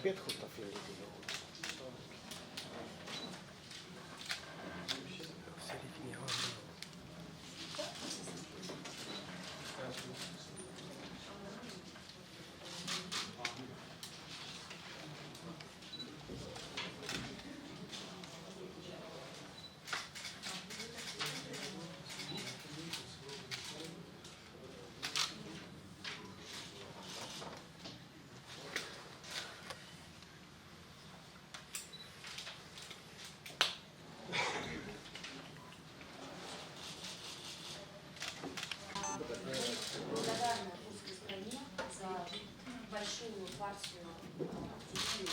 بيدخل طفيل благодарна русской стране за большую партию детей,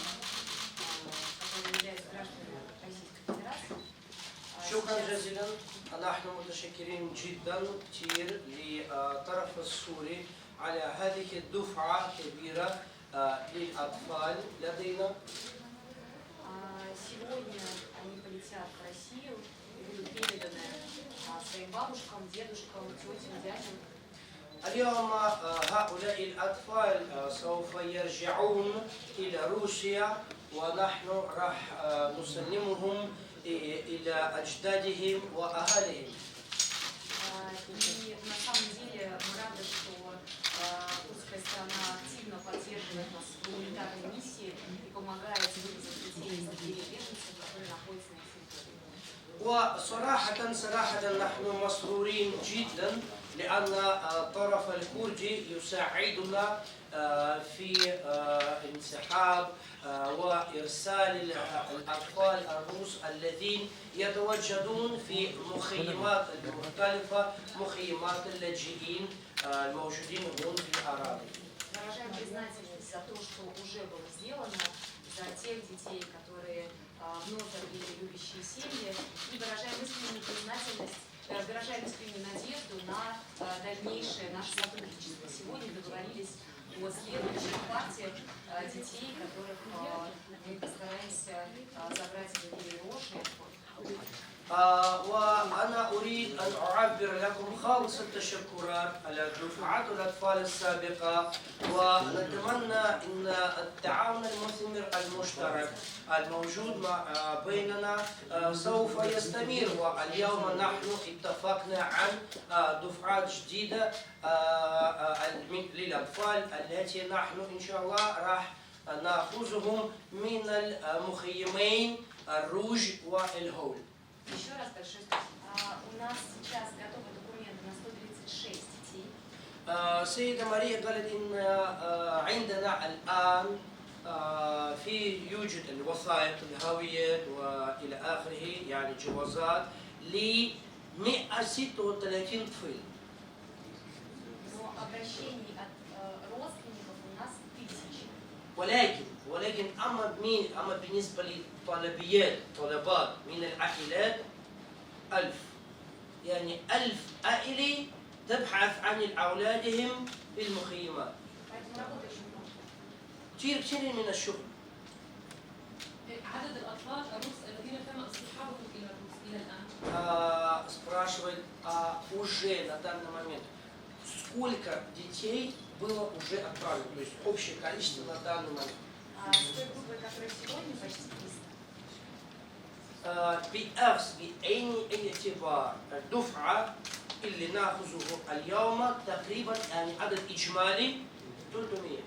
которые являются гражданами Российской Федерации. شكرا جزيلا. نحن متشكرين جدا كثير للطرف السوري على هذه الدفعة الكبيرة للأطفال لدينا. Сегодня они полетят в Россию и будут переданы своим бабушкам, дедушкам, тетям, дядям. اليوم هؤلاء الأطفال سوف يرجعون إلى روسيا ونحن راح نسلمهم إلى أجدادهم وأهاليهم. И на самом деле мы рады, что русская страна активно поддерживает нас в гуманитарной миссии и помогает вывозить детей из лагерей беженцев, которые находятся на их территории. وصراحة نحن مسرورين جدا لأن الطرف الكردي يساعدنا في انسحاب وإرسال الأطفال الروس الذين يتواجدون في مخيمات المختلفة، مخيمات اللاجئين الموجودين هون في الأراضي. Выражаем признательность за то, что уже было сделано, за тех детей, которые вновь обрели любящие семьи, и выражаем искреннюю признательность, выражаем искреннюю надежду на дальнейшее наше сотрудничество. Сегодня договорились о следующих партиях детей, которых мы постараемся забрать в лагерь Роши. وأنا أريد أن أعبر لكم خالص التشكرات على دفعات الأطفال السابقة، ونتمنى أن التعاون المثمر المشترك الموجود بيننا سوف يستمر. واليوم نحن اتفقنا عن دفعات جديدة للأطفال التي نحن إن شاء الله راح نأخذهم من المخيمين الروج والهول. Еще раз большое спасибо. У нас сейчас готовы документы на 136 детей. سيدة ماريا قالت إن عندنا الآن يوجد الوثائق الهوية وإلى آخره، يعني جوازات ل 136 طفل. Но обращений от родственников у нас 1000. ولكن أما بالنسبة طلبات من العائلات 1000، يعني 1000 عائلة تبحث عن أولادهم في المخيمات. كثير من الشغل. عدد الأطفال الروس الذين تم اصطحابهم إلى الروس إلى الآن؟ Спрашивает, уже на данный момент сколько детей было уже отправлено, то есть общее количество на данный момент. С той группой, которая сегодня почти 300. بأخذ بعين الاعتبار الدفعة اللي ناخذه اليوم تقريبا يعني عدد إجمالي 300.